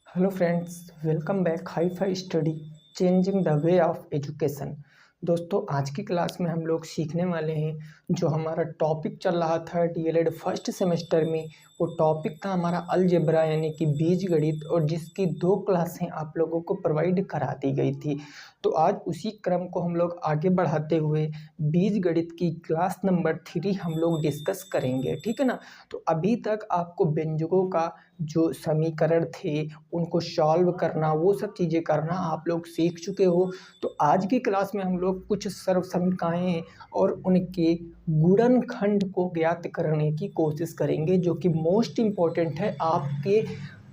Hello friends, welcome back hi fi study changing the way of education. दोस्तों, आज की class में हम लोग सीखने वाले हैं जो हमारा टॉपिक चल रहा था डीएलएड फर्स्ट सेमेस्टर में। वो टॉपिक था हमारा अलजेब्रा यानी कि बीजगणित, और जिसकी 2 क्लासें आप लोगों को प्रोवाइड करा दी गई थी। तो आज उसी क्रम को हम लोग आगे बढ़ाते हुए बीजगणित की क्लास नंबर 3 हम लोग डिस्कस करेंगे, ठीक है ना। तो अभी तक आपको व्यंजकों का जो समीकरण थे उनको सॉल्व करना, वो सब चीज़ें करना आप लोग सीख चुके हो। तो आज की क्लास में हम लोग कुछ सर्वसमीकाएँ और उनके गुणनखंड को ज्ञात करने की कोशिश करेंगे, जो कि मोस्ट इम्पॉर्टेंट है आपके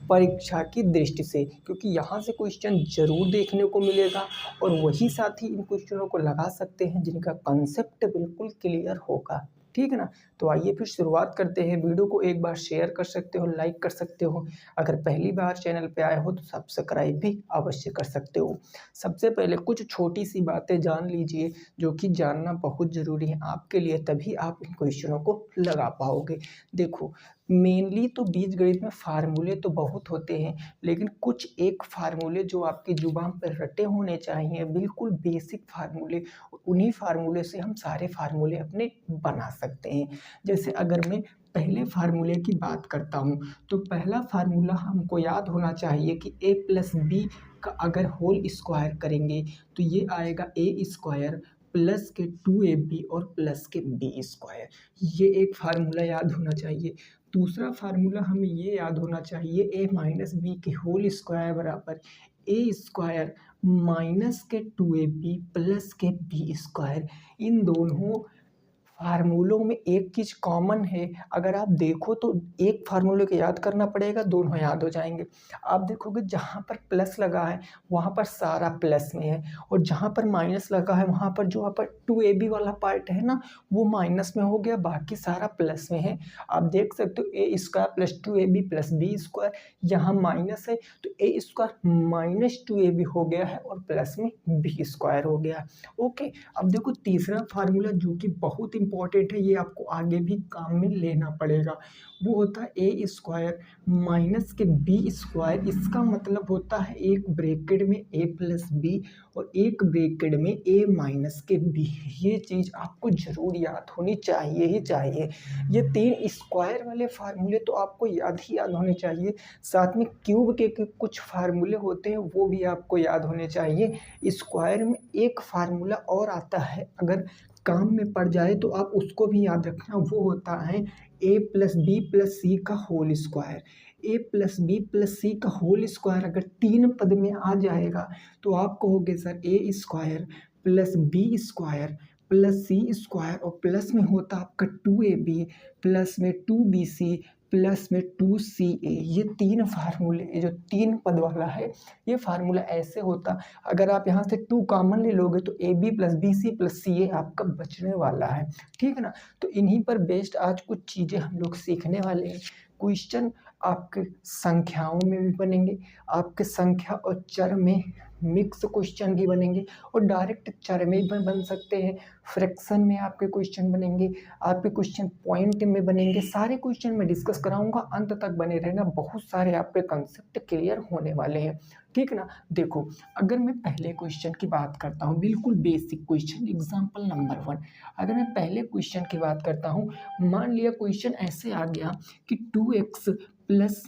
परीक्षा की दृष्टि से, क्योंकि यहाँ से क्वेश्चन ज़रूर देखने को मिलेगा और वही साथ ही इन क्वेश्चनों को लगा सकते हैं जिनका कंसेप्ट बिल्कुल क्लियर होगा, ठीक है ना। तो आइए फिर शुरुआत करते हैं। वीडियो को एक बार शेयर कर सकते हो, लाइक कर सकते हो। अगर पहली बार चैनल पे आए हो तो सब्सक्राइब भी अवश्य कर सकते हो। सबसे पहले कुछ छोटी सी बातें जान लीजिए जो कि जानना बहुत ज़रूरी है आपके लिए, तभी आप इन क्वेश्चनों को लगा पाओगे। देखो, मेनली तो बीजगणित में फार्मूले तो बहुत होते हैं, लेकिन कुछ एक फार्मूले जो आपकी जुबान पर रटे होने चाहिए, बिल्कुल बेसिक फार्मूले। उन्हीं फार्मूले से हम सारे फार्मूले अपने बना सकते हैं। जैसे अगर मैं पहले फार्मूले की बात करता हूँ, तो पहला फार्मूला हमको याद होना चाहिए कि a प्लस बी का अगर होल स्क्वायर करेंगे तो ये आएगा ए स्क्वायर प्लस के 2ab और प्लस के बी स्क्वायर। ये एक फार्मूला याद होना चाहिए। दूसरा फार्मूला हमें ये याद होना चाहिए a माइनस बी के होल स्क्वायर बराबर ए स्क्वायर माइनस के 2ab प्लस के बी स्क्वायर। इन दोनों फार्मूलों में एक चीज़ कॉमन है, अगर आप देखो तो एक फार्मूले को याद करना पड़ेगा, दोनों याद हो जाएंगे। आप देखोगे जहाँ पर प्लस लगा है वहाँ पर सारा प्लस में है, और जहाँ पर माइनस लगा है वहाँ पर जो यहाँ पर 2ab वाला पार्ट है ना, वो माइनस में हो गया, बाकी सारा प्लस में है। आप देख सकते हो a square plus 2ab plus b square, यहाँ माइनस है तो ए स्क्वायर माइनस 2ab हो गया है और प्लस में बी स्क्वायर हो गया। ओके, अब देखो तीसरा फार्मूला जो कि बहुत इंपॉर्टेंट है, ये आपको आगे भी काम में लेना पड़ेगा। वो होता है ए स्क्वायर माइनस के बी स्क्वायर। इसका मतलब होता है एक ब्रैकेट में ए प्लस बी और एक ब्रैकेट में ए माइनस के बी। ये चीज़ आपको जरूर याद होनी चाहिए ही चाहिए। ये 3 स्क्वायर वाले फार्मूले तो आपको याद ही याद होने चाहिए। साथ में क्यूब के कुछ फार्मूले होते हैं वो भी आपको याद होने चाहिए। स्क्वायर में एक फार्मूला और आता है, अगर काम में पड़ जाए तो आप उसको भी याद रखना। वो होता है ए प्लस बी प्लस सी का होल स्क्वायर। ए प्लस बी प्लस सी का होल स्क्वायर अगर 3 पद में आ जाएगा तो आप कहोगे sir a square plus b square plus c square, और प्लस में होता आपका 2ab प्लस में 2bc प्लस में 2ca। ये 3 फार्मूले, ये जो 3 पद वाला है ये फार्मूला ऐसे होता, अगर आप यहाँ से 2 कॉमन ले लोगे तो a b plus b c plus c a आपका बचने वाला है, ठीक है ना। तो इन्हीं पर बेस्ड आज कुछ चीज़ें हम लोग सीखने वाले हैं। क्वेश्चन आपके संख्याओं में भी बनेंगे, आपके संख्या और चर में मिक्स क्वेश्चन भी बनेंगे, और डायरेक्ट चर में भी बन सकते हैं, फ्रैक्शन में आपके क्वेश्चन बनेंगे, आपके क्वेश्चन पॉइंट में बनेंगे। सारे क्वेश्चन मैं डिस्कस कराऊंगा, अंत तक बने रहना, बहुत सारे आपके कंसेप्ट क्लियर होने वाले हैं, ठीक है ना। देखो, अगर मैं पहले क्वेश्चन की बात करता हूँ, बिल्कुल बेसिक क्वेश्चन, एग्जाम्पल नंबर 1। अगर मैं पहले क्वेश्चन की बात करता हूँ, मान लिया क्वेश्चन ऐसे आ गया कि 2x प्लस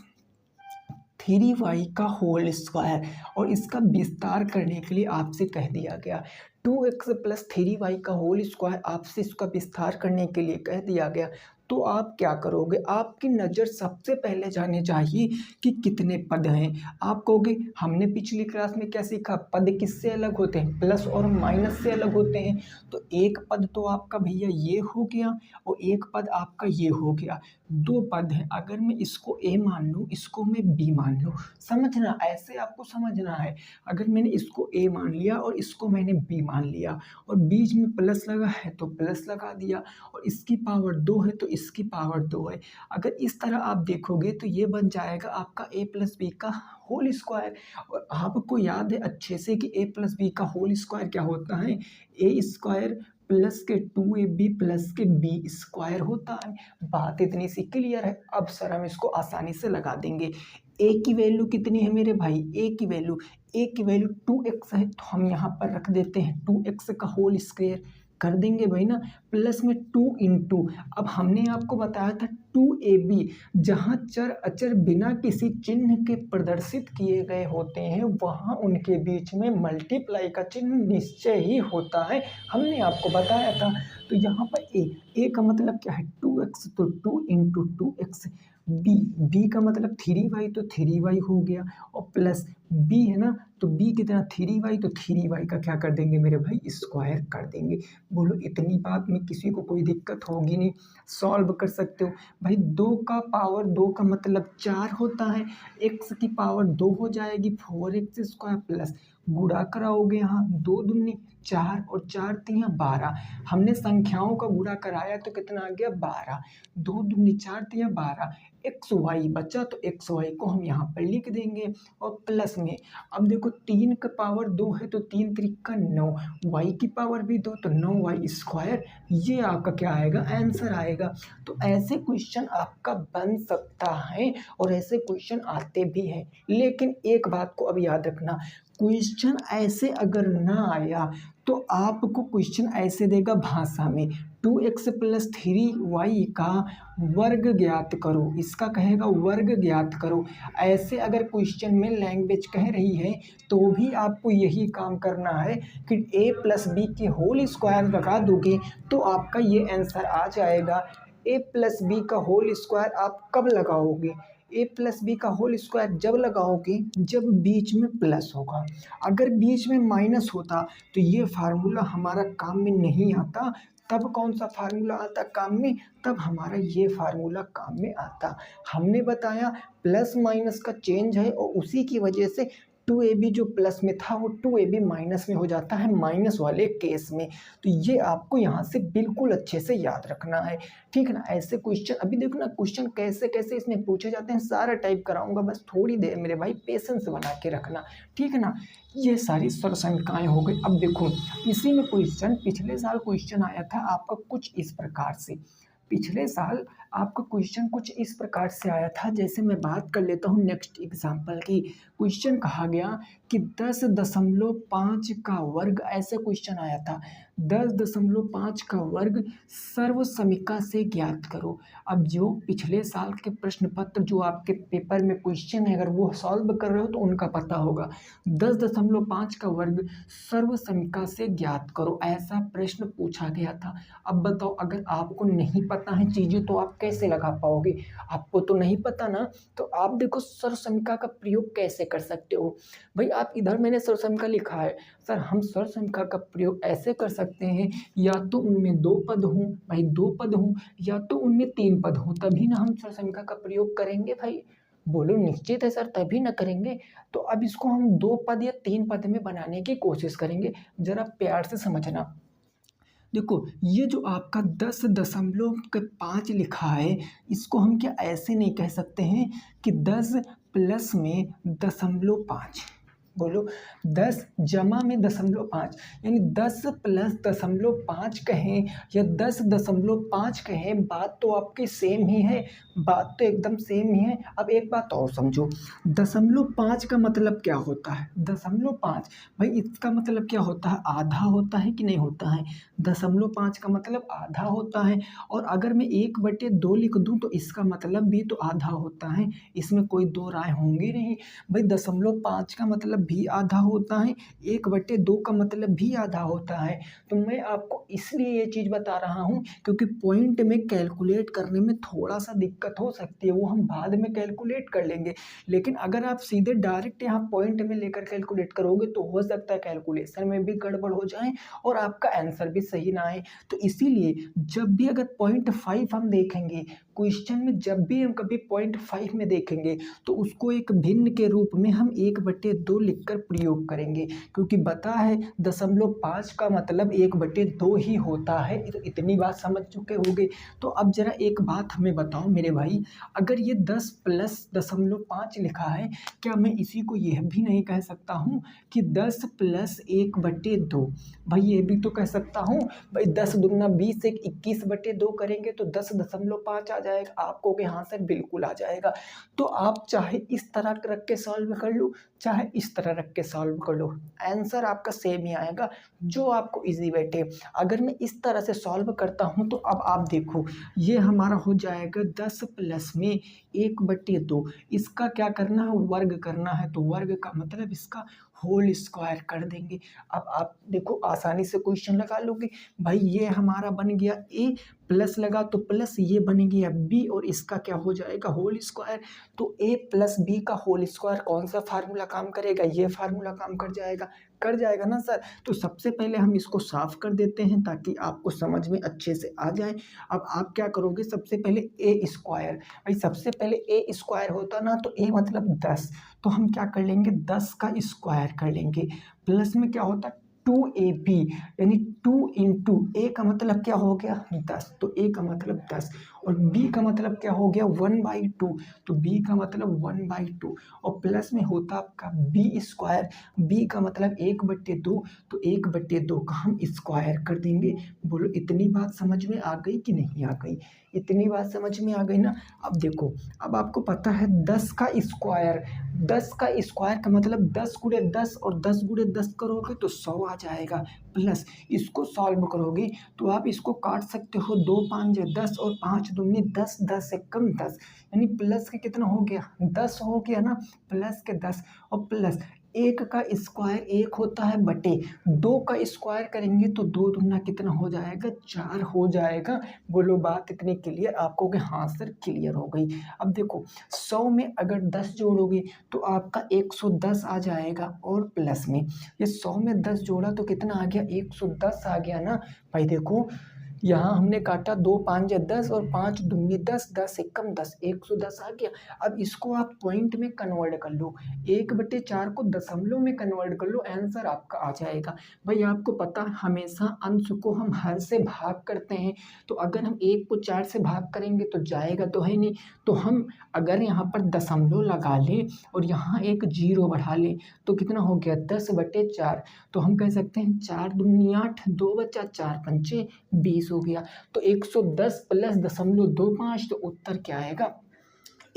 3y का होल स्क्वायर, और इसका विस्तार करने के लिए आपसे कह दिया गया 2x प्लस 3y का होल स्क्वायर, आपसे इसका विस्तार करने के लिए कह दिया गया। तो आप क्या करोगे, आपकी नज़र सबसे पहले जाने चाहिए कि कितने पद हैं। आप कहोगे हमने पिछली क्लास में क्या सीखा, पद किससे अलग होते हैं, प्लस और माइनस से अलग होते हैं। तो एक पद तो आपका भैया ये हो गया और एक पद आपका ये हो गया, 2 पद हैं। अगर मैं इसको ए मान लूँ, इसको मैं बी मान लूँ, समझना, ऐसे आपको समझना है। अगर मैंने इसको ए मान लिया और इसको मैंने बी मान लिया, और बीच में प्लस लगा है तो प्लस लगा दिया, और इसकी पावर 2 है तो इसकी पावर 2 है। अगर इस तरह आप देखोगे तो ये बन जाएगा आपका ए प्लस बी का होल स्क्वायर। और आपको याद है अच्छे से कि ए प्लस बी का होल स्क्वायर क्या होता है, ए स्क्वायर प्लस के 2ab प्लस के बी स्क्वायर होता है। बात इतनी सी क्लियर है। अब सर हम इसको आसानी से लगा देंगे। ए की वैल्यू कितनी है मेरे भाई, ए की वैल्यू 2x है, तो हम यहाँ पर रख देते हैं 2x का होल स्क्वायर कर देंगे भाई ना, प्लस में 2 इंटू, अब हमने आपको बताया था 2ab, जहाँ चर अचर बिना किसी चिन्ह के प्रदर्शित किए गए होते हैं वहाँ उनके बीच में मल्टीप्लाई का चिन्ह निश्चय ही होता है, हमने आपको बताया था। तो यहाँ पर ए का मतलब क्या है 2x, तो 2 इंटू 2x, बी का मतलब 3y, तो 3y हो गया, और प्लस बी है ना, तो बी कितना 3y, तो 3y का क्या कर देंगे मेरे भाई, स्क्वायर कर देंगे। बोलो इतनी बात में किसी को कोई दिक्कत होगी नहीं, सॉल्व कर सकते हो भाई। 2 का पावर 2 का मतलब 4 होता है, x की पावर 2 हो जाएगी 4x स्क्वायर, प्लस गुणा कराओगे यहाँ 2 दूनी 4 और 4 तिया 12, हमने संख्याओं का गुणा कराया तो कितना आ गया 12, 2 दूनी 4 तिया 12, एक्स वाई बचा, तो एक्स वाई को हम यहाँ पर लिख देंगे, और प्लस में अब देखो 3 का पावर 2 है तो 3 त्रिका 9, वाई की पावर भी 2 तो 9y स्क्वायर, ये आपका क्या आएगा, आंसर आएगा। तो ऐसे क्वेश्चन आपका बन सकता है और ऐसे क्वेश्चन आते भी हैं, लेकिन एक बात को अब याद रखना, क्वेश्चन ऐसे अगर ना आया तो आपको क्वेश्चन ऐसे देगा भाषा में, 2x प्लस 3y का वर्ग ज्ञात करो, इसका कहेगा वर्ग ज्ञात करो। ऐसे अगर क्वेश्चन में लैंग्वेज कह रही है तो भी आपको यही काम करना है कि a प्लस बी के होल स्क्वायर लगा दोगे तो आपका ये आंसर आ जाएगा। a प्लस बी का होल स्क्वायर आप कब लगाओगे, ए प्लस बी का होल स्क्वायर जब लगाओगे जब बीच में प्लस होगा, अगर बीच में माइनस होता तो ये फार्मूला हमारा काम में नहीं आता। तब कौन सा फार्मूला आता काम में, तब हमारा ये फार्मूला काम में आता। हमने बताया प्लस माइनस का चेंज है और उसी की वजह से 2ab जो प्लस में था वो 2ab माइनस में हो जाता है माइनस वाले केस में। तो ये आपको यहाँ से बिल्कुल अच्छे से याद रखना है, ठीक है ना। ऐसे क्वेश्चन अभी देखो ना, क्वेश्चन कैसे कैसे इसमें पूछे जाते हैं सारा टाइप कराऊंगा, बस थोड़ी देर मेरे भाई पेशेंस बना के रखना, ठीक है ना। ये सारी सरसंकाएँ हो गई। अब देखो इसी में क्वेश्चन, पिछले साल क्वेश्चन आया था आपका कुछ इस प्रकार से, पिछले साल आपका क्वेश्चन कुछ इस प्रकार से आया था, जैसे मैं बात कर लेता हूँ नेक्स्ट एग्जाम्पल की। क्वेश्चन कहा गया कि 10.5 का वर्ग, ऐसे क्वेश्चन आया था 10.5 का वर्ग सर्व समीका से ज्ञात करो। अब जो पिछले साल के प्रश्न पत्र जो आपके पेपर में क्वेश्चन है अगर वो सॉल्व कर रहे हो तो उनका पता होगा, 10.5 का वर्ग सर्व समीका से ज्ञात करो, ऐसा प्रश्न पूछा गया था। अब बताओ अगर आपको नहीं पता है चीज़ें तो आप कैसे लगा पाओगे, आपको तो नहीं पता ना, तो आप देखो सर्व समीका का प्रयोग कैसे कर सकते हो भाई। आप इधर मैंने सर्व समीका लिखा है, सर हम सर्व समीका का प्रयोग ऐसे कर सकते हैं, या तो उनमें 2 पद हों भाई, 2 पद हों, या तो उनमें 3 पद हों, तभी ना हम सर्व समीका का प्रयोग करेंगे भाई। बोलो निश्चित है सर, तभी ना करेंगे। तो अब इसको हम 2 पद या 3 पद में बनाने की कोशिश करेंगे, जरा प्यार से समझना। देखो ये जो आपका 10.5 लिखा है, इसको हम क्या ऐसे नहीं कह सकते हैं कि 10 प्लस में 0.5, बोलो 10 जमा में 0.5, यानी 10 प्लस 0.5 कहें या 10.5 कहें, बात तो आपकी सेम ही है, बात तो एकदम सेम ही है। अब एक बात और समझो, 0.5 का मतलब क्या होता है, 0.5 भाई इसका मतलब क्या होता है, आधा होता है कि नहीं होता है, 0.5 का मतलब आधा होता है। और अगर मैं 1/2 लिख दूं तो इसका मतलब भी तो आधा होता है, इसमें कोई दो राय होंगी नहीं भाई। 0.5 का मतलब भी आधा होता है, 1/2 का मतलब भी आधा होता है। तो मैं आपको इसलिए ये चीज़ बता रहा हूँ क्योंकि पॉइंट में कैलकुलेट करने में थोड़ा सा दिक्कत हो सकती है, वो हम बाद में कैलकुलेट कर लेंगे। लेकिन अगर आप सीधे डायरेक्ट यहाँ पॉइंट में लेकर कैलकुलेट करोगे तो हो सकता है कैलकुलेशन में भी गड़बड़ हो जाए और आपका आंसर भी सही ना आए। तो इसीलिए जब भी अगर 0.5 हम देखेंगे क्वेश्चन में, जब भी हम कभी 0.5 में देखेंगे तो उसको एक भिन्न के रूप में हम 1/2 लिख लिखकर प्रयोग करेंगे, क्योंकि बता है 0.5 का मतलब 1/2 ही होता है। तो इतनी बात समझ चुके होंगे। तो अब जरा एक बात हमें बताओ मेरे भाई, अगर ये 10 प्लस 0.5 लिखा है, क्या मैं इसी को यह भी नहीं कह सकता हूँ कि 10 प्लस 1/2? भाई ये भी तो कह सकता हूँ। भाई 10 दूना 20, 21/2 करेंगे तो 10.5 आ जाएगा। आप कहोगे हाँ सर बिल्कुल आ जाएगा। तो आप चाहे इस तरह रख के सॉल्व कर लो, चाहे इस तरह रख के सॉल्व कर लो, आंसर आपका सेम ही आएगा, जो आपको इजी बैठे। अगर मैं इस तरह से सॉल्व करता हूँ तो अब आप देखो, ये हमारा हो जाएगा 10 प्लस में 1/2। इसका क्या करना है, वर्ग करना है, तो वर्ग का मतलब इसका होल स्क्वायर कर देंगे। अब आप देखो आसानी से क्वेश्चन लगा लोगे। भाई ये हमारा बन गया ए, प्लस लगा तो प्लस, ये बन गया बी, और इसका क्या हो जाएगा, होल स्क्वायर। तो ए प्लस बी का होल स्क्वायर कौन सा फार्मूला काम करेगा, ये फार्मूला काम कर जाएगा ना सर। तो सबसे पहले हम इसको साफ कर देते हैं ताकि आपको समझ में अच्छे से आ जाए। अब आप क्या करोगे, सबसे पहले ए स्क्वायर, भाई सबसे पहले ए स्क्वायर होता ना तो ए मतलब 10, तो हम क्या कर लेंगे 10 का स्क्वायर कर लेंगे। प्लस में क्या होता है 2ab, यानी 2 इंटू ए का मतलब क्या हो गया 10, तो ए का मतलब 10, और बी का मतलब क्या हो गया 1/2, तो बी का मतलब 1/2, और प्लस में होता आपका बी स्क्वायर, बी का मतलब 1/2, तो 1/2 का हम स्क्वायर कर देंगे। बोलो इतनी बात समझ में आ गई कि नहीं आ गई, इतनी बात समझ में आ गई ना। अब देखो, अब आपको पता है 10 का स्क्वायर, 10 का स्क्वायर का मतलब 10 गुणे 10, और 10 गुणे 10 करोगे तो 100 आ जाएगा। प्लस इसको सॉल्व करोगे तो आप इसको काट सकते हो, 2 5 10 और 5 दूनी 10, 10 से कम 10, यानी प्लस के कितना हो गया 10 हो गया ना, प्लस के 10, और प्लस 1 का स्क्वायर 1 होता है बटे 2 का स्क्वायर करेंगे तो 2 दूना कितना हो जाएगा 4 हो जाएगा। बोलो बात इतनी क्लियर, आपको कि हाँ सर क्लियर हो गई। अब देखो 100 में अगर 10 जोड़ोगे तो आपका 110 आ जाएगा, और प्लस में ये 100 में 10 जोड़ा तो कितना आ गया 110 आ गया ना। भाई देखो यहाँ हमने काटा 2 5 10 और 5 दूनी 10, 10 एकम 10, 110 आ गया। अब इसको आप पॉइंट में कन्वर्ट कर लो, 1/4 को दशमलव में कन्वर्ट कर लो, आंसर आपका आ जाएगा। भाई आपको पता हमेशा अंश को हम हर से भाग करते हैं, तो अगर हम 1 को 4 से भाग करेंगे तो जाएगा तो है नहीं, तो हम अगर यहाँ पर दशमलव लगा लें और यहाँ एक 0 बढ़ा लें तो कितना हो गया 10/4, तो हम कह सकते हैं 4 दूनी 8, 2 बचा 4 पंचे 20 हो गया। तो 110 प्लस 0.25, तो उत्तर क्या आएगा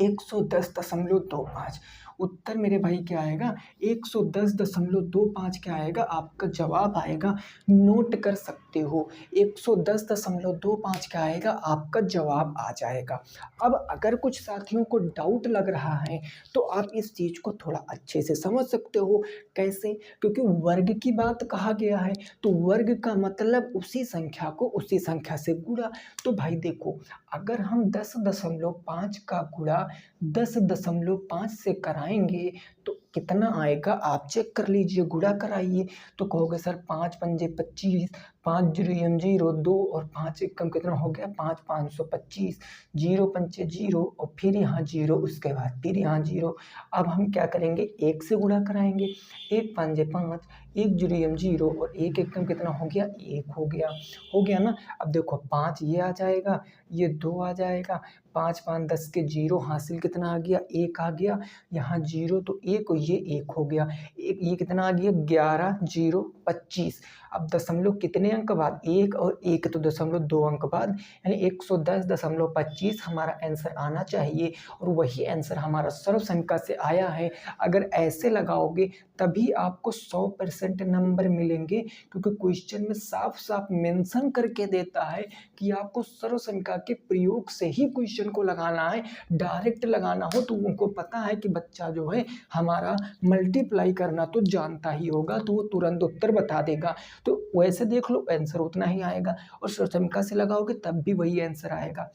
110.25। उत्तर मेरे भाई क्या आएगा 110.25 क्या आएगा, आपका जवाब आएगा। नोट कर सकते हो 110.25 क्या आएगा, आपका जवाब आ जाएगा। अब अगर कुछ साथियों को डाउट लग रहा है तो आप इस चीज़ को थोड़ा अच्छे से समझ सकते हो। कैसे, क्योंकि वर्ग की बात कहा गया है, तो वर्ग का मतलब उसी संख्या को उसी संख्या से गुणा। तो भाई देखो, अगर हम 10.5 का गुणा 10.5 से कराएंगे तो कितना आएगा, आप चेक कर लीजिए, गुणा कराइए। तो कहोगे सर 5 पंजे 25, 5 0 0 2 और 5 एकम कितना हो गया 5 525, 0 पंचे 0 और फिर यहाँ 0, उसके बाद फिर यहाँ 0। अब हम क्या करेंगे 1 से गुणा कराएंगे, 1 5 5, 1 0 0 और 1 एकम कितना हो गया 1 हो गया ना। अब देखो 5 ये आ जाएगा, ये 2 आ जाएगा, 5 5 10 के 0 हासिल कितना आ गया 1 आ गया, यहाँ 0 तो 1 और ये 1 हो गया, एक ये कितना आ गया 11 0 25। अब दशमलव कितने अंक बाद 1 और 1, तो दशमलव 2 अंक बाद, यानी 110.25 हमारा आंसर आना चाहिए, और वही आंसर हमारा सर्व संख्या से आया है। अगर ऐसे लगाओगे तभी आपको 100% नंबर मिलेंगे, क्योंकि क्वेश्चन में साफ साफ मेंशन करके देता है कि आपको सर्व संख्या के प्रयोग से ही क्वेश्चन को लगाना है। डायरेक्ट लगाना हो तो उनको पता है कि बच्चा जो है हमारा मल्टीप्लाई करना तो जानता ही होगा, तो वो तुरंत उत्तर बता देगा। तो वैसे देख लो आंसर उतना ही आएगा, और सर्व संख्या से लगाओगे तब भी वही आंसर आएगा।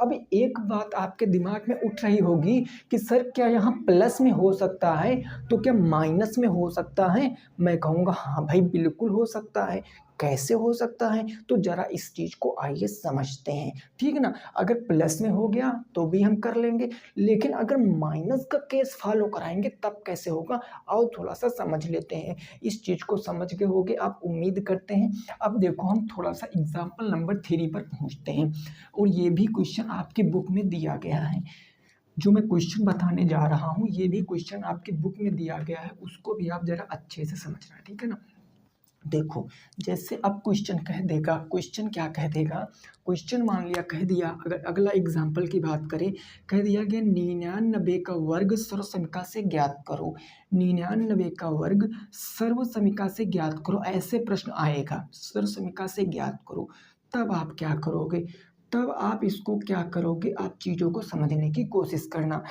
अब एक बात आपके दिमाग में उठ रही होगी कि सर क्या यहाँ प्लस में हो सकता है, तो क्या माइनस में हो सकता है? मैं कहूँगा हाँ भाई बिल्कुल हो सकता है। कैसे हो सकता है, तो ज़रा इस चीज़ को आइए समझते हैं, ठीक है ना। अगर प्लस में हो गया तो भी हम कर लेंगे, लेकिन अगर माइनस का केस फॉलो कराएंगे तब कैसे होगा, आओ थोड़ा सा समझ लेते हैं। इस चीज़ को समझ गए होगे आप, उम्मीद करते हैं। अब देखो हम थोड़ा सा एग्जाम्पल नंबर 3 पर पहुँचते हैं, और ये भी क्वेश्चन आपकी बुक में दिया गया है। जो मैं क्वेश्चन बताने जा रहा हूँ ये भी क्वेश्चन आपकी बुक में दिया गया है, उसको भी आप ज़रा अच्छे से समझना, ठीक है ना। देखो जैसे अब क्वेश्चन कह देगा, क्वेश्चन क्या कह देगा, क्वेश्चन मान लिया कह दिया, अगर अगला एग्जाम्पल की बात करें, कह दिया कि 99 का वर्ग सर्वसमीका से ज्ञात करो, 99 का वर्ग सर्वसमीका से ज्ञात करो, ऐसे प्रश्न आएगा, सर्वसमीका से ज्ञात करो। तब आप क्या करोगे, तब आप इसको क्या करोगे, आप चीज़ों को समझने की कोशिश करना।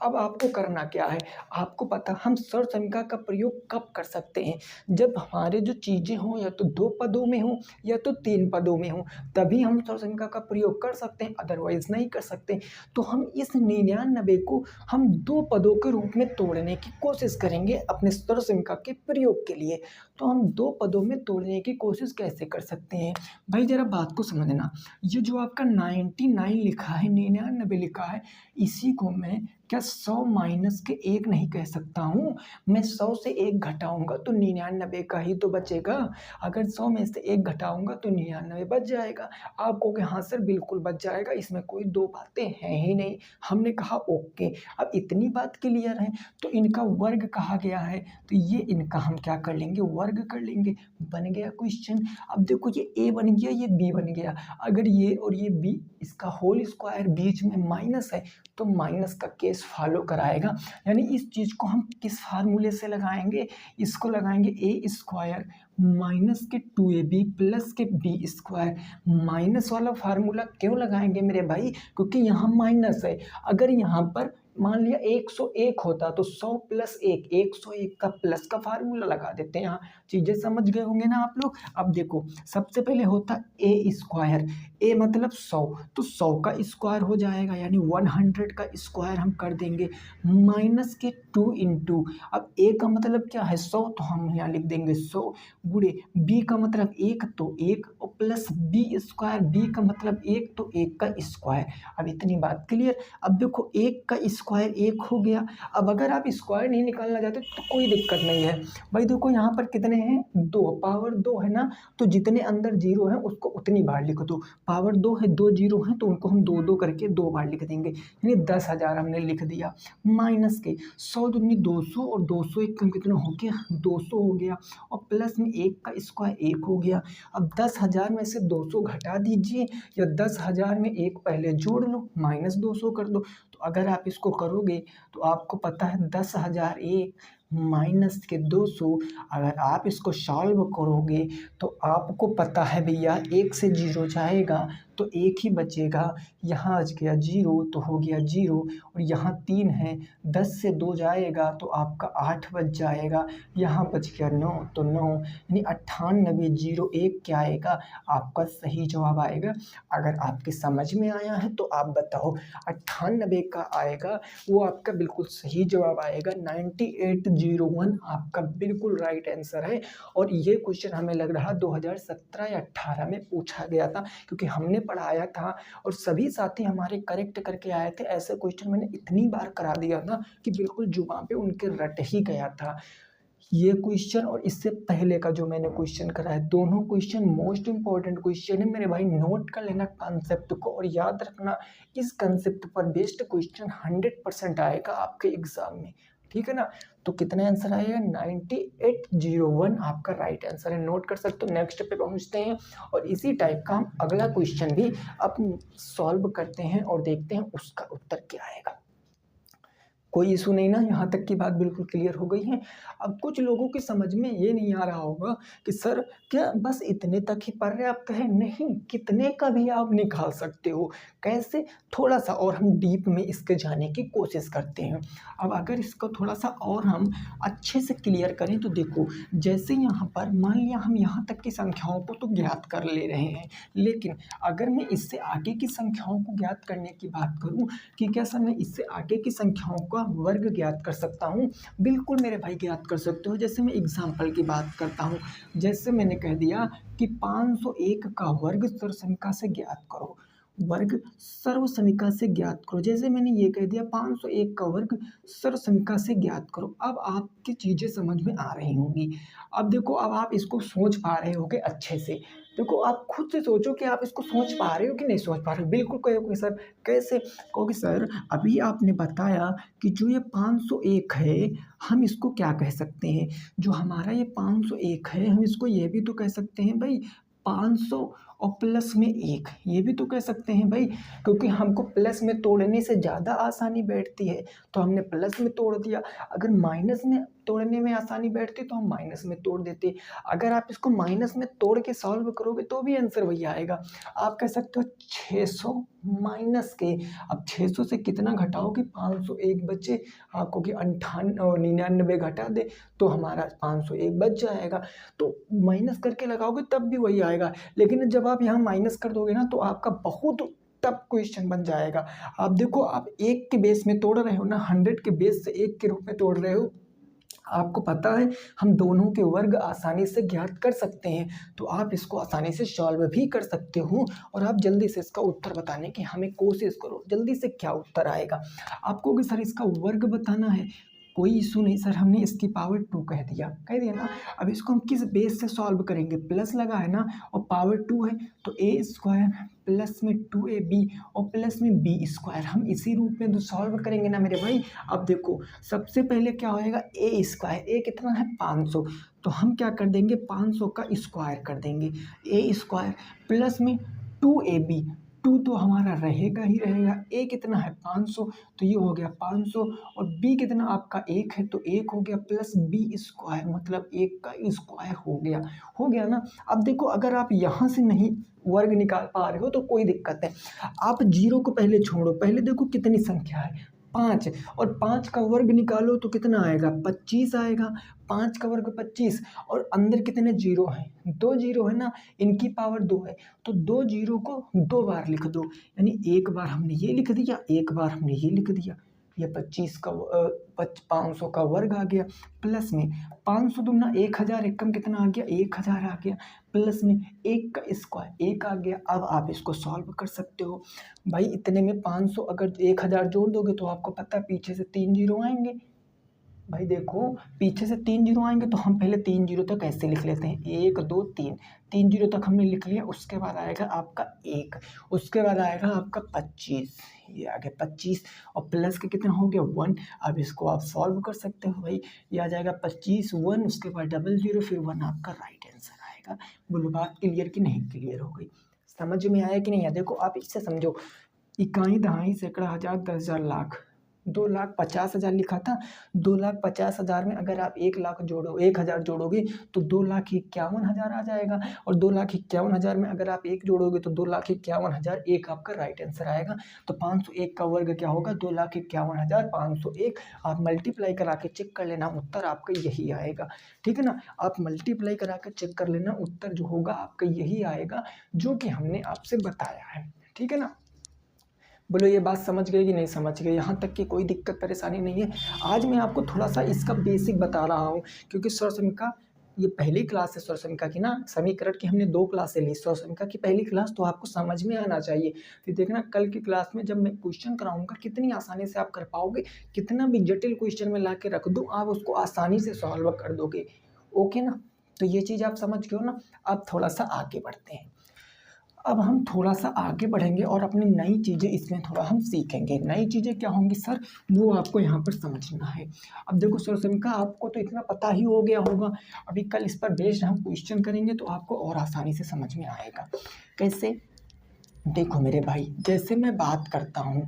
अब आपको करना क्या है, आपको पता हम सर्वसमीका का प्रयोग कब कर सकते हैं, जब हमारे जो चीज़ें हों या तो 2 पदों में हों या तो 3 पदों में हों, तभी हम सर्वसमीका का प्रयोग कर सकते हैं, अदरवाइज़ नहीं कर सकते। तो हम इस 99 को हम 2 पदों के रूप में तोड़ने की कोशिश करेंगे अपने सर्वसमीका के प्रयोग के लिए। तो हम 2 पदों में तोड़ने की कोशिश कैसे कर सकते हैं, भाई ज़रा बात को समझना। ये जो आपका 99 लिखा है, 99 लिखा है, इसी को मैं क्या 100 माइनस के 1 नहीं कह सकता हूँ, मैं 100 से 1 घटाऊंगा तो 99 का ही तो बचेगा। अगर 100 में से 1 घटाऊंगा तो 99 बच जाएगा। आप कहोगे हाँ सर बिल्कुल बच जाएगा, इसमें कोई दो बातें हैं ही नहीं। हमने कहा ओके, अब इतनी बात क्लियर है, तो इनका वर्ग कहा गया है, तो ये इनका हम क्या कर लेंगे, वर्ग कर लेंगे, बन गया क्वेश्चन। अब देखो ये ए बन गया, ये बी बन गया, अगर ये और ये बी, इसका होल स्क्वायर बीच में माइनस है, तो माइनस का केस फॉलो कराएगा। यानी इस चीज़ को हम किस फार्मूले से लगाएंगे, इसको लगाएंगे ए स्क्वायर माइनस के 2ab प्लस के बी स्क्वायर। माइनस वाला फार्मूला क्यों लगाएंगे मेरे भाई, क्योंकि यहाँ माइनस है। अगर यहाँ पर मान लिया 101 होता तो 100 प्लस 1, 101 का प्लस का फार्मूला लगा देते हैं। यहाँ चीज़ें समझ गए होंगे ना आप लोग। अब देखो सबसे पहले होता ए स्क्वायर, ए मतलब 100, तो 100 का स्क्वायर हो जाएगा, यानी 100 का स्क्वायर हम कर देंगे, माइनस के 2 इंटू, अब ए का मतलब क्या है 100, तो हम यहाँ लिख देंगे 100 गुणे बी का मतलब 1 तो 1, और प्लस बी स्क्वायर, बी का मतलब 1 तो 1 का स्क्वायर। अब इतनी बात क्लियर। अब देखो 1 का स्क्वायर 1 हो गया। अब अगर आप स्क्वायर नहीं निकालना चाहते तो कोई दिक्कत नहीं है भाई, देखो यहाँ पर कितने हैं, 2, पावर 2 है ना, तो जितने अंदर जीरो है उसको उतनी बार लिख दो। पावर 2 है, 2 जीरो हैं, तो उनको हम 2 2 करके 2 बार लिख देंगे, यानी 10,000 हमने लिख दिया। माइनस के 100 दूनी 200, और 200 एक कम कितना हो गया, 200 हो गया, और प्लस में 1 का स्क्वायर 1 हो गया। अब 10,000 में से 200 घटा दीजिए, या 10,000 में 1 पहले जोड़ लो, माइनस 200 कर दो। तो अगर आप इसको करोगे तो आपको पता है 10,001 माइनस के 200, अगर आप इसको सॉल्व करोगे तो आपको पता है भैया 1 से 0 जाएगा तो 1 ही बचेगा, यहाँ बच गया 0 तो हो गया 0, और यहाँ 3 है, 10 से 2 जाएगा तो आपका 8 बच जाएगा, यहाँ बच गया 9 तो 9, यानी 9801 क्या आएगा, आपका सही जवाब आएगा। अगर आपके समझ में आया है तो आप बताओ, 98 का आएगा वो आपका बिल्कुल सही जवाब आएगा, 9801 आपका बिल्कुल राइट आंसर है। और ये क्वेश्चन हमें लग रहा 2017 या 18 में पूछा गया था, क्योंकि हमने पढ़ाया था और सभी साथी हमारे करेक्ट करके आए थे। ऐसे क्वेश्चन मैंने इतनी बार करा दिया था कि बिल्कुल जुबान पे उनके रट ही गया था। ये क्वेश्चन और इससे पहले का जो मैंने क्वेश्चन करा है, दोनों क्वेश्चन मोस्ट इंपॉर्टेंट क्वेश्चन है मेरे भाई, नोट कर लेना कंसेप्ट को, और याद रखना इस कंसेप्ट पर बेस्ड क्वेश्चन 100% आएगा आपके एग्जाम में, ठीक है ना। तो कितना आंसर आएगा, 9801 आपका राइट आंसर है, नोट कर सकते हो। नेक्स्ट पे पहुंचते हैं और इसी टाइप का हम अगला क्वेश्चन भी अब सॉल्व करते हैं और देखते हैं उसका उत्तर क्या आएगा। कोई इशू नहीं ना, यहाँ तक की बात बिल्कुल क्लियर हो गई है। अब कुछ लोगों की समझ में ये नहीं आ रहा होगा कि सर क्या बस इतने तक ही पर्याप्त है, नहीं, कितने का भी आप निकाल सकते हो। कैसे, थोड़ा सा और हम डीप में इसके जाने की कोशिश करते हैं। अब अगर इसको थोड़ा सा और हम अच्छे से क्लियर करें तो देखो, जैसे यहाँ पर मान लिया हम यहाँ तक की संख्याओं को तो ज्ञात कर ले रहे हैं, लेकिन अगर मैं इससे आगे की संख्याओं को ज्ञात करने की बात करूँ कि क्या सर मैं इससे आगे की संख्याओं का का वर्ग ज्ञात कर सकता हूँ? बिल्कुल मेरे भाई ज्ञात कर सकते हो। जैसे मैं एग्जाम्पल की बात करता हूँ, जैसे मैंने कह दिया कि 501 का वर्ग सर्वसमीका से ज्ञात करो, वर्ग सर्वसमीका से ज्ञात करो। जैसे मैंने ये कह दिया 501 का वर्ग सर्वसमीका से ज्ञात करो। अब आपकी चीज़ें समझ में आ रही होंगी। अब देखो, अब आप इसको सोच पा रहे होगे अच्छे से। देखो, आप खुद से सोचो कि आप इसको सोच पा रहे हो कि नहीं सोच पा रहे हो। बिल्कुल कहोगे सर कैसे? कहोगे सर अभी आपने बताया कि जो ये 501 है, हम इसको क्या कह सकते हैं? जो हमारा ये 501 है, हम इसको ये भी तो कह सकते हैं भाई 500 और प्लस में 1, ये भी तो कह सकते हैं भाई, क्योंकि हमको प्लस में तोड़ने से ज़्यादा आसानी बैठती है तो हमने प्लस में तोड़ दिया। अगर माइनस में तोड़ने में आसानी बैठती तो हम माइनस में तोड़ देते। अगर आप इसको माइनस में तोड़ के सॉल्व करोगे तो भी आंसर वही आएगा। आप कह सकते हो 600 माइनस के, अब 600 से कितना घटाओगे? 501 बचे। आपको कि 99 घटा दे तो हमारा 501 बच जाएगा। तो माइनस करके लगाओगे तब भी वही आएगा। लेकिन जब आप यहाँ माइनस कर दोगे ना तो आपका बहुत टफ क्वेश्चन बन जाएगा। आप देखो, आप 1 के बेस में तोड़ रहे हो ना, 100 के बेस से 1 के रूप में तोड़ रहे हो। आपको पता है हम दोनों के वर्ग आसानी से ज्ञात कर सकते हैं, तो आप इसको आसानी से सॉल्व भी कर सकते हो। और आप जल्दी से इसका उत्तर बताने की हमें कोशिश करो, जल्दी से क्या उत्तर आएगा। आपको कि सर इसका वर्ग बताना है, कोई इशू नहीं सर, हमने इसकी पावर 2 कह दिया ना। अब इसको हम किस बेस से सॉल्व करेंगे? प्लस लगा है ना और पावर 2 है, तो ए स्क्वायर प्लस में 2ab और प्लस में बी स्क्वायर, हम इसी रूप में तो सॉल्व करेंगे ना मेरे भाई। अब देखो, सबसे पहले क्या होएगा? ए स्क्वायर, ए कितना है? 500, तो हम क्या कर देंगे? 500 का स्क्वायर कर देंगे। ए स्क्वायर प्लस में 2ab, 2 तो हमारा रहेगा ही रहेगा। ए कितना है? 500, तो ये हो गया 500 और बी कितना आपका 1 है, तो 1 हो गया प्लस बी स्क्वायर, मतलब 1 का स्क्वायर हो गया ना। अब देखो, अगर आप यहाँ से नहीं वर्ग निकाल पा रहे हो तो कोई दिक्कत है, आप जीरो को पहले छोड़ो। पहले देखो कितनी संख्या है? 5, और 5 का वर्ग निकालो तो कितना आएगा? 25 आएगा। 5 का वर्ग 25, और अंदर कितने जीरो हैं? 2 जीरो है ना, इनकी पावर 2 है, तो 2 जीरो को 2 बार लिख दो। यानी एक बार हमने ये लिख दिया, एक बार हमने ये लिख दिया। ये 25 का 500 का वर्ग आ गया, प्लस में 500 दूना 1000, एक कम कितना आ गया? 1000 आ गया, प्लस में 1 का स्क्वायर 1 आ गया। अब आप इसको सॉल्व कर सकते हो भाई। इतने में 500 अगर 1000 जोड़ दोगे तो आपको पता है पीछे से 3 जीरो आएंगे। भाई देखो, पीछे से 3 जीरो आएंगे तो हम पहले 3 जीरो तक ऐसे लिख लेते हैं, 1 2 3, 3 जीरो तक हमने लिख लिया। उसके बाद आएगा आपका 1, उसके बाद आएगा आपका 25, ये आ गया 25, और प्लस के कितना हो गया? 1। अब इसको आप सॉल्व कर सकते हो भाई। ये आ जाएगा 25, 1, उसके बाद डबल जीरो, फिर 1 आपका राइट आंसर आएगा। बोलो बात क्लियर कि नहीं क्लियर हो गई? समझ में आया कि नहीं? है देखो, आप इससे समझो, इकाई दहाई सैकड़ा हजार 10,000 लाख, 2,50,000 लिखा था। 2,50,000 में अगर आप 1,00,000 जोड़ो, 1,000 जोड़ोगे तो 2,51,000 आ जाएगा। और 2,51,000 में अगर आप 1 जोड़ोगे तो 2,51,000, एक आपका राइट आंसर आएगा। तो 501 का वर्ग क्या होगा? 2,51,501। आप मल्टीप्लाई करा के चेक कर लेना, उत्तर आपका यही आएगा। ठीक है ना, आप मल्टीप्लाई करा के चेक कर लेना, उत्तर जो होगा आपका यही आएगा जो कि हमने आपसे बताया है। ठीक है ना। बोलो ये बात समझ गए कि नहीं समझ गए? यहाँ तक की कोई दिक्कत परेशानी नहीं है। आज मैं आपको थोड़ा सा इसका बेसिक बता रहा हूँ, क्योंकि स्वरसमीका ये पहली क्लास है स्वरसमीका की ना। समीकरण की हमने 2 क्लासें ली, स्वरसमीका की पहली क्लास, तो आपको समझ में आना चाहिए। फिर देखना कल की क्लास में जब मैं क्वेश्चन कराऊंगा कितनी आसानी से आप कर पाओगे। कितना भी जटिल क्वेश्चन में ला के रख दूँ, आप उसको आसानी से सॉल्व कर दोगे। ओके ना, तो ये चीज़ आप समझ गए हो ना। अब थोड़ा सा आगे बढ़ते हैं। अब हम थोड़ा सा आगे बढ़ेंगे और अपनी नई चीज़ें इसमें थोड़ा हम सीखेंगे। नई चीज़ें क्या होंगी सर, वो आपको यहाँ पर समझना है। अब देखो स्वरसमीका आपको तो इतना पता ही हो गया होगा, अभी कल इस पर बेस्ड हम क्वेश्चन करेंगे तो आपको और आसानी से समझ में आएगा। कैसे? देखो मेरे भाई, जैसे मैं बात करता हूँ,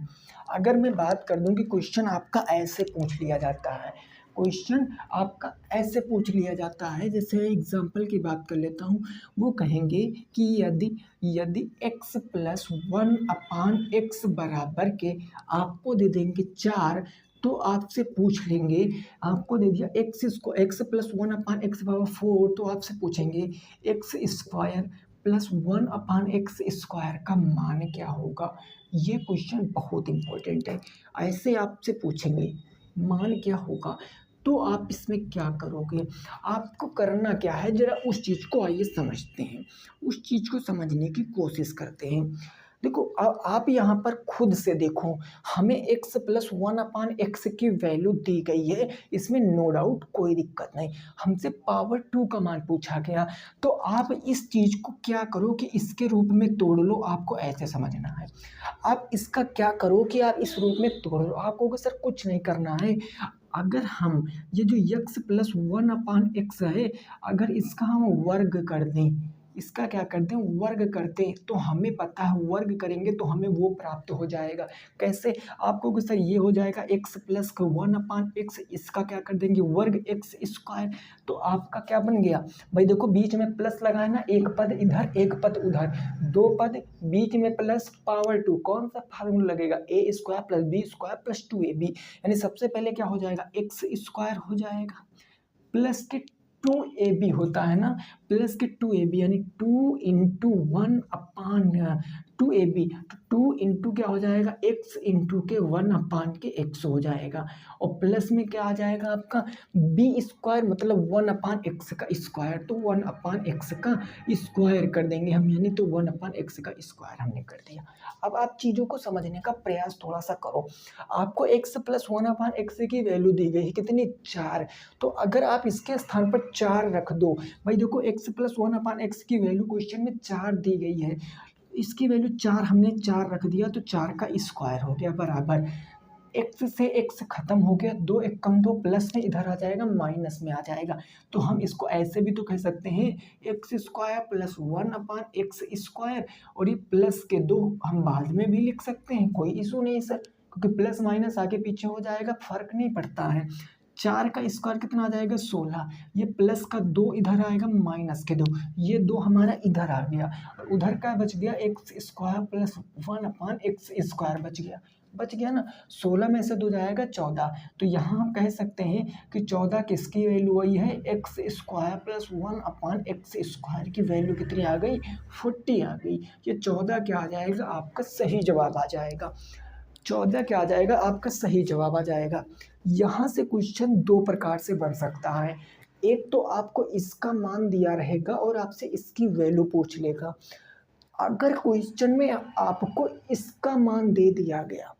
अगर मैं बात कर दूँ कि क्वेश्चन आपका ऐसे पूछ लिया जाता है, क्वेश्चन आपका ऐसे पूछ लिया जाता है, जैसे एग्जाम्पल की बात कर लेता हूँ। वो कहेंगे कि यदि x प्लस 1/x बराबर के आपको दे देंगे 4, तो आपसे पूछ लेंगे, आपको दे दिया x प्लस 1/x पावर 4, तो आपसे पूछेंगे x square plus 1/x square का मान क्या होगा। ये क्वेश्चन बहुत इंपॉर्टेंट है, ऐसे आपसे पूछेंगे। मान क्या होगा। तो आप इसमें क्या करोगे, आपको करना क्या है, जरा उस चीज़ को आइए समझते हैं, उस चीज़ को समझने की कोशिश करते हैं। देखो आप यहाँ पर खुद से देखो, हमें x प्लस 1/x की वैल्यू दी गई है, इसमें नो डाउट कोई दिक्कत नहीं। हमसे पावर 2 का मान पूछा गया, तो आप इस चीज़ को क्या करो कि इसके रूप में तोड़ लो। आपको ऐसे समझना है, आप इसका क्या करो कि आप इस रूप में तोड़ लो। आप कहोगे सर कुछ नहीं करना है, अगर हम ये जो x प्लस 1/x है, अगर इसका हम वर्ग कर दें, इसका क्या करते हैं, वर्ग करते हैं, तो हमें पता है वर्ग करेंगे तो हमें वो प्राप्त हो जाएगा। कैसे, आपको कि सर ये हो जाएगा x प्लस 1/x, इसका क्या कर देंगे वर्ग x स्क्वायर। तो आपका क्या बन गया भाई, देखो बीच में प्लस लगाए ना, एक पद इधर एक पद उधर, दो पद बीच में प्लस पावर 2, कौन सा फार्मूला लगेगा, a square plus b square plus 2ab, यानी सबसे पहले क्या हो जाएगा x स्क्वायर हो जाएगा प्लस के 2ab होता है ना, प्लस के 2ab यानी 2 इंटू 1/2ab, तो 2 इंटू क्या हो जाएगा x इंटू के 1/x हो जाएगा, और प्लस में क्या आ जाएगा आपका b स्क्वायर, मतलब 1/x का स्क्वायर, तो 1/x का स्क्वायर कर देंगे हम, यानी तो 1/x का स्क्वायर हमने कर दिया। अब आप चीज़ों को समझने का प्रयास थोड़ा सा करो, आपको x प्लस 1/x की वैल्यू दी गई है कितनी, 4, तो अगर आप इसके स्थान पर 4 रख दो, भाई देखो x प्लस 1/x की वैल्यू क्वेश्चन में 4 दी गई है, इसकी वैल्यू 4, हमने 4 रख दिया, तो 4 का स्क्वायर हो गया बराबर, x से x खत्म हो गया, 2 1 कम 2, प्लस में इधर आ जाएगा माइनस में आ जाएगा, तो हम इसको ऐसे भी तो कह सकते हैं x square plus 1/x square, और ये प्लस के 2 हम बाद में भी लिख सकते हैं, कोई इशू नहीं सर, क्योंकि प्लस माइनस आगे पीछे हो जाएगा, फर्क नहीं पड़ता है। 4 का स्क्वायर कितना आ जाएगा 16, ये प्लस का 2 इधर आएगा माइनस के 2, ये 2 हमारा इधर आ गया, और उधर का बच गया x square plus 1/x square बच गया ना, 16 में से 2 जाएगा 14, तो यहाँ हम कह सकते हैं कि 14 किसकी वैल्यू आई है, x square plus 1/x square की वैल्यू कितनी आ गई, 40 आ गई। ये 14 क्या आ जाएगा, आपका सही जवाब आ जाएगा, 14 क्या आ जाएगा, आपका सही जवाब आ जाएगा। यहाँ से क्वेश्चन दो प्रकार से बन सकता है, एक तो आपको इसका मान दिया रहेगा और आपसे इसकी वैल्यू पूछ लेगा। अगर क्वेश्चन में आपको इसका मान दे दिया गया,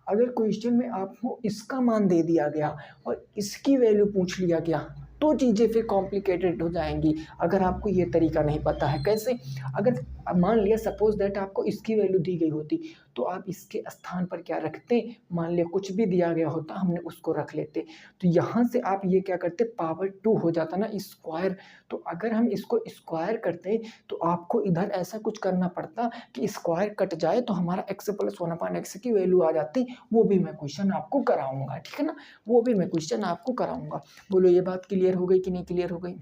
अगर क्वेश्चन में आपको इसका मान दे दिया गया और इसकी वैल्यू पूछ लिया गया, तो चीज़ें फिर कॉम्प्लिकेटेड हो जाएंगी। अगर आपको ये तरीका नहीं पता है, कैसे, अगर मान लिया सपोज दैट आपको इसकी वैल्यू दी गई होती, तो आप इसके स्थान पर क्या रखते, मान लिया कुछ भी दिया गया होता, हमने उसको रख लेते, तो यहाँ से आप ये क्या करते, पावर 2 हो जाता ना स्क्वायर, तो अगर हम इसको स्क्वायर करते तो आपको इधर ऐसा कुछ करना पड़ता कि स्क्वायर कट जाए तो हमारा x प्लस 1/x की वैल्यू आ जाती, वो भी मैं क्वेश्चन आपको कराऊंगा, ठीक है ना, वो भी मैं क्वेश्चन आपको कराऊंगा। बोलो ये बात क्लियर हो गई कि नहीं क्लियर हो गई,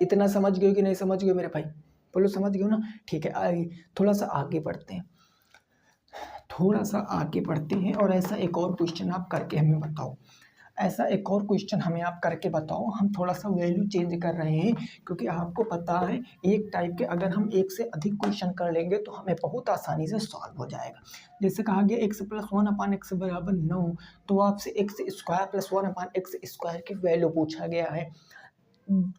इतना समझ गए कि नहीं समझ गए मेरे भाई, बोलो समझ गए ना, ठीक है। आगे थोड़ा सा आगे बढ़ते हैं, थोड़ा सा आगे बढ़ते हैं, और ऐसा एक और क्वेश्चन आप करके हमें बताओ, ऐसा एक और क्वेश्चन हमें आप करके बताओ। हम थोड़ा सा वैल्यू चेंज कर रहे हैं, क्योंकि आपको पता है एक टाइप के अगर हम एक से अधिक क्वेश्चन कर लेंगे तो हमें बहुत आसानी से सॉल्व हो जाएगा। जैसे कहा गया x प्लस 1/x बराबर 9, तो आपसे x square plus 1/x square की वैल्यू पूछा गया है।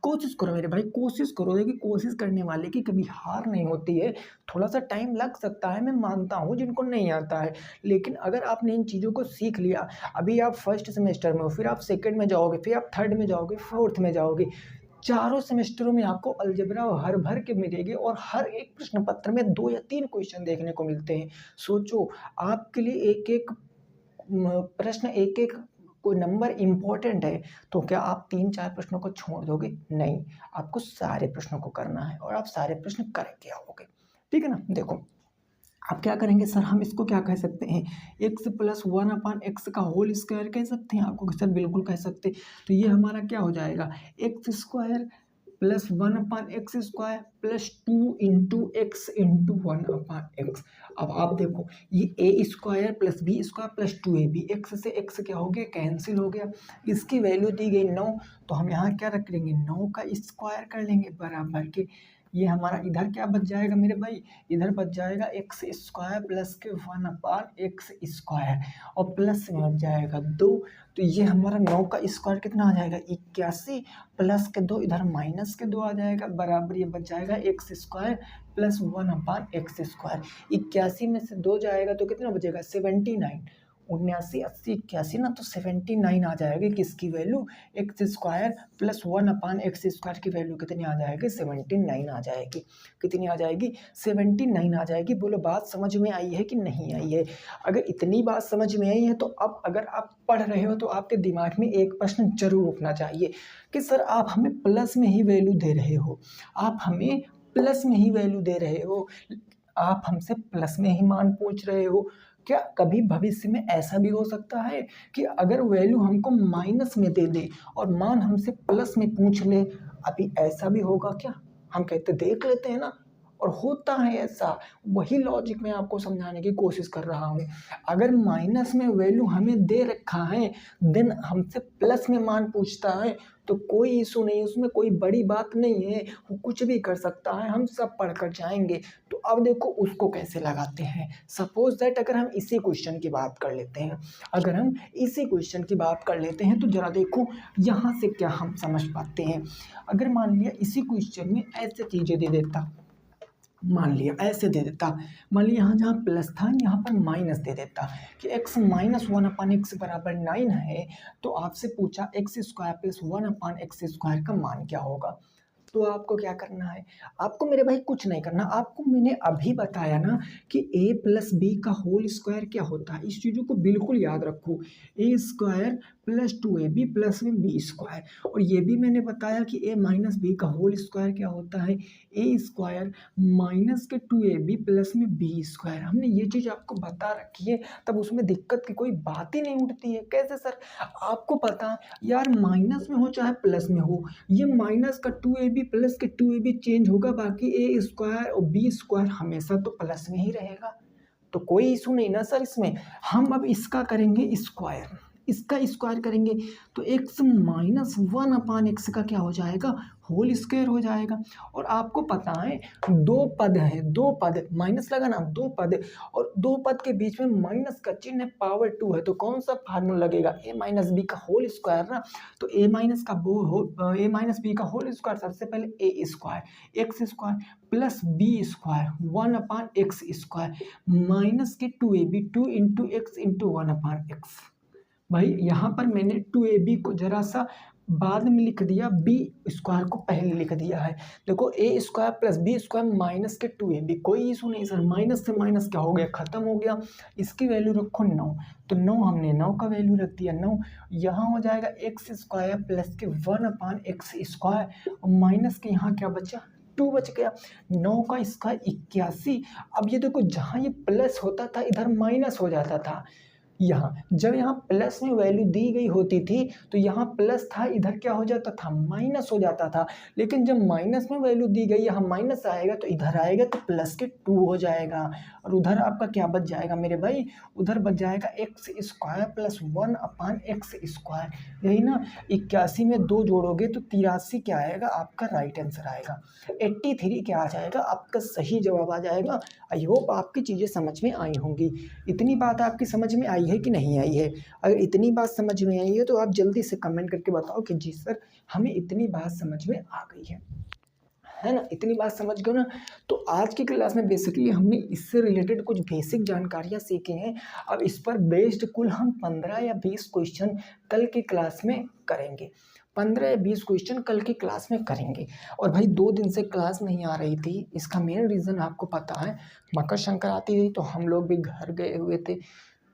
कोशिश करो मेरे भाई, कोशिश करो, देखिए कोशिश करने वाले की कभी हार नहीं होती है। थोड़ा सा टाइम लग सकता है, मैं मानता हूँ जिनको नहीं आता है, लेकिन अगर आपने इन चीज़ों को सीख लिया, अभी आप फर्स्ट सेमेस्टर में हो, फिर आप सेकंड में जाओगे, फिर आप थर्ड में जाओगे, फोर्थ में जाओगे, चारों सेमेस्टरों में आपको अलजेब्रा हर भर के मिलेगी, और हर एक प्रश्न पत्र में 2 या 3 क्वेश्चन देखने को मिलते हैं। सोचो आपके लिए एक एक प्रश्न, एक एक कोई नंबर इम्पोर्टेंट है, तो क्या आप 3-4 प्रश्नों को छोड़ दोगे, नहीं, आपको सारे प्रश्नों को करना है, और आप सारे प्रश्न करके आओगे, ठीक है ना। देखो आप क्या करेंगे सर, हम इसको क्या कह सकते हैं, x प्लस 1/x का होल स्क्वायर कह सकते हैं, आपको सर बिल्कुल कह सकते, तो ये हमारा क्या हो जाएगा, x square plus 1/x square plus 2 into x into 1/x। अब आप देखो ये a square plus b square plus 2ab, x से x क्या हो गया, कैंसिल हो गया, इसकी वैल्यू दी गई 9, तो हम यहाँ क्या रख लेंगे, 9 का स्क्वायर कर लेंगे बराबर के ये हमारा इधर क्या बच जाएगा मेरे भाई, इधर बच जाएगा एक्स स्क्वायर प्लस के 1/x² और प्लस में बच जाएगा 2। तो ये हमारा 9 का स्क्वायर कितना आ जाएगा 81 प्लस के 2 इधर माइनस के 2 आ जाएगा बराबर ये बच जाएगा x² प्लस 1/x²। 81 में से 2 जाएगा तो कितना बचेगा 79। 79 80 81 ना, तो 79 आ जाएगी किसकी वैल्यू, x² प्लस 1/x² की वैल्यू कितनी आ जाएगी 79 आ जाएगी। कितनी आ जाएगी 79 आ जाएगी। बोलो बात समझ में आई है कि नहीं आई है। अगर इतनी बात समझ में आई है तो अब अगर आप पढ़ रहे हो तो आपके दिमाग में एक प्रश्न जरूर उठना चाहिए कि सर आप हमें प्लस में ही वैल्यू दे रहे हो, आप हमें प्लस में ही वैल्यू दे रहे हो, आप हमसे प्लस में ही मान पूछ रहे हो। क्या कभी भविष्य में ऐसा भी हो सकता है कि अगर वैल्यू हमको माइनस में दे दे और मान हमसे प्लस में पूछ ले, अभी ऐसा भी होगा क्या? हम कहते देख लेते हैं ना, और होता है ऐसा। वही लॉजिक मैं आपको समझाने की कोशिश कर रहा हूँ। अगर माइनस में वैल्यू हमें दे रखा है देन हमसे प्लस में मान पूछता है तो कोई इशू नहीं, उसमें कोई बड़ी बात नहीं है, वो कुछ भी कर सकता है, हम सब पढ़ कर जाएंगे। तो अब देखो उसको कैसे लगाते हैं। सपोज दैट अगर हम इसी क्वेश्चन की बात कर लेते हैं, अगर हम इसी क्वेश्चन की बात कर लेते हैं तो जरा देखो यहाँ से क्या हम समझ पाते हैं। अगर मान लिया इसी क्वेश्चन में ऐसे चीज़ें दे देता, मान लिया ऐसे दे देता, मान लिया यहाँ जहाँ प्लस था यहाँ पर माइनस दे देता कि x माइनस 1/x बराबर 9 है, तो आपसे पूछा x² प्लस 1/x² का मान क्या होगा। तो आपको क्या करना है, आपको मेरे भाई कुछ नहीं करना, आपको मैंने अभी बताया ना कि a प्लस बी का होल स्क्वायर क्या होता है। इस चीज़ों को बिल्कुल याद रखो, a² प्लस 2ab प्लस में b²। और ये भी मैंने बताया कि a माइनस बी का होल स्क्वायर क्या होता है, a² माइनस के 2ab प्लस में b²। हमने ये चीज़ आपको बता रखी है, तब उसमें दिक्कत की कोई बात ही नहीं उठती है। कैसे सर, आपको पता यार माइनस में हो चाहे प्लस में हो, ये माइनस का 2ab प्लस के 2ab चेंज होगा, बाकी a² और b² हमेशा तो प्लस में ही रहेगा। तो कोई इशू नहीं ना सर इसमें। हम अब इसका करेंगे स्क्वायर, इसका स्क्वायर करेंगे तो x माइनस 1/x का क्या हो जाएगा, होल स्क्वायर हो जाएगा। और आपको पता है दो पद है, दो पद माइनस लगा ना, दो पद, और दो पद के बीच में माइनस का चिन्ह पावर 2 है, तो कौन सा फार्मूला लगेगा, a माइनस बी का होल स्क्वायर ना। तो a माइनस बी का होल स्क्वायर, सबसे पहले a² x² plus b² 1/x² minus के 2ab 2 into x into 1/x। भाई यहाँ पर मैंने 2ab को जरा सा बाद में लिख दिया, b² को पहले लिख दिया है। देखो a² प्लस b² माइनस के 2ab, कोई इशू नहीं सर, माइनस से माइनस क्या हो गया, खत्म हो गया। इसकी वैल्यू रखो 9, तो 9 हमने 9 का वैल्यू रख दिया 9। यहाँ हो जाएगा x² प्लस के 1/x² और माइनस के यहाँ क्या बचा 2 बच गया। 9 का स्क्वायर 81। अब ये देखो जहाँ ये प्लस होता था इधर माइनस हो जाता था। यहाँ जब यहाँ प्लस में वैल्यू दी गई होती थी तो यहाँ प्लस था, इधर क्या हो जाता था माइनस हो जाता था। लेकिन जब माइनस में वैल्यू दी गई यहाँ माइनस आएगा तो इधर आएगा तो प्लस के 2 हो जाएगा, और उधर आपका क्या बच जाएगा मेरे भाई, उधर बच जाएगा x² प्लस 1/x²। यही ना, 81 में 2 जोड़ोगे तो 83 क्या आएगा आपका राइट आंसर आएगा। 83 क्या आ जाएगा आपका सही जवाब आ जाएगा। आई होप आपकी चीज़ें समझ में आई होंगी। इतनी बात आपकी समझ में आई है कि नहीं आई है? अगर इतनी बात समझ में आई है तो आप जल्दी से कमेंट करके बताओ कि जी सर हमें इतनी बात समझ में आ गई है ना, इतनी बात समझ गए ना। तो आज की क्लास में बेसिकली हमने इससे रिलेटेड कुछ बेसिक जानकारियाँ सीखी हैं। अब इस पर बेस्ड कुल हम 15 या 20 क्वेश्चन कल की क्लास में करेंगे, 15 या 20 क्वेश्चन कल की क्लास में करेंगे। और भाई 2 दिन से क्लास नहीं आ रही थी, इसका मेन रीज़न आपको पता है, मकर संक्रांति थी तो हम लोग भी घर गए हुए थे,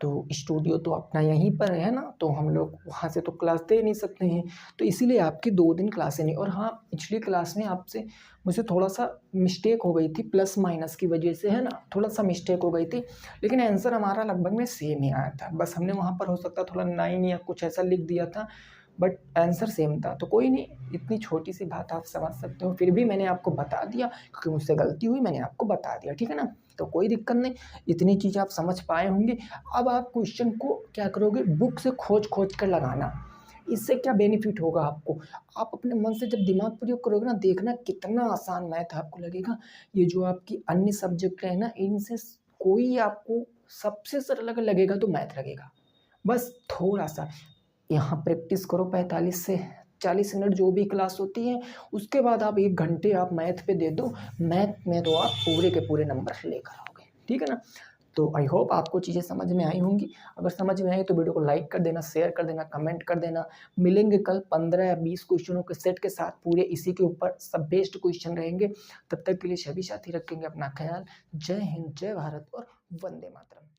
तो स्टूडियो तो अपना यहीं पर है ना, तो हम लोग वहाँ से तो क्लास दे नहीं सकते हैं, तो इसीलिए आपकी 2 दिन क्लासें नहीं। और हाँ, पिछली क्लास में आपसे मुझे थोड़ा सा मिस्टेक हो गई थी, प्लस माइनस की वजह से है ना, थोड़ा सा मिस्टेक हो गई थी, लेकिन आंसर हमारा लगभग में सेम ही आया था। बस हमने वहाँ पर हो सकता थोड़ा 9 या कुछ ऐसा लिख दिया था, बट आंसर सेम था। तो कोई नहीं, इतनी छोटी सी बात आप समझ सकते हो, फिर भी मैंने आपको बता दिया क्योंकि मुझसे गलती हुई, मैंने आपको बता दिया, ठीक है ना। तो कोई दिक्कत नहीं, इतनी चीज़ आप समझ पाए होंगे। अब आप क्वेश्चन को क्या करोगे, बुक से खोज कर लगाना, इससे क्या बेनिफिट होगा आपको, आप अपने मन से जब दिमाग प्रयोग करोगे ना, देखना कितना आसान मैथ आपको लगेगा। ये जो आपकी अन्य सब्जेक्ट है ना, इनसे कोई आपको सबसे सरल अगर लगेगा तो मैथ लगेगा। बस थोड़ा सा यहाँ प्रैक्टिस करो, 45 से 40 मिनट जो भी क्लास होती है, उसके बाद आप 1 घंटे आप मैथ पे दे दो, मैथ में तो आप पूरे के पूरे नंबर लेकर आओगे, ठीक है ना। तो आई होप आपको चीज़ें समझ में आई होंगी। अगर समझ में आई तो वीडियो को लाइक कर देना, शेयर कर देना, कमेंट कर देना। मिलेंगे कल 15 या 20 क्वेश्चनों के सेट के साथ, पूरे इसी के ऊपर सब बेस्ड क्वेश्चन रहेंगे। तब तक के लिए सभी साथी रखेंगे अपना ख्याल। जय हिंद, जय भारत और वंदे मातरम।